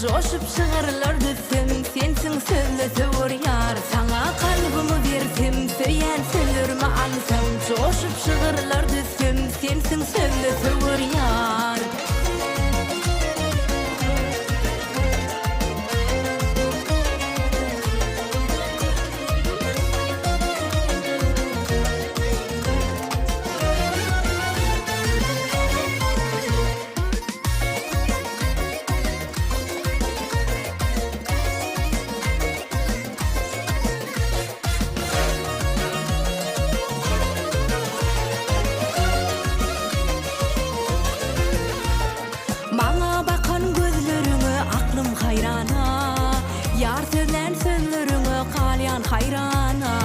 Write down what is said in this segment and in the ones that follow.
Coşup şığırlar düzsem sensin sözlüsü yar. Sana kalbimi verdim söyleyen sözlerimi alsam. Coşup şığırlar düzsem sensin sözlüsü yar. Bana bakan gözlerine aklım hayrana. Yar sözlen sözlerine kalyan hayrana.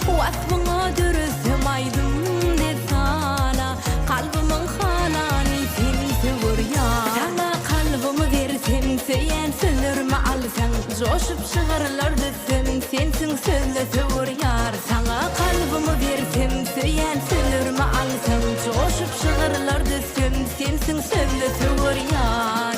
Vasfına dürüstüm aydım de sana. Kalbimin halani seni sevur ya. Sana kalbimi versem söyleyen sözlerimi alsan. Coşup şığırlar düzsem sensin sözlüsü yar. Sana kalbimi versem söyleyen sözlerimi alsan. Coşup şığırlar düzsem sensin sözlüsü yar.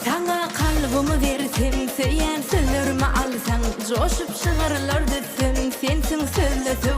Sana kalbimi versem söyleyen sözlerimi alsan. Coşup şığırlar düzsem sensin sözlüsü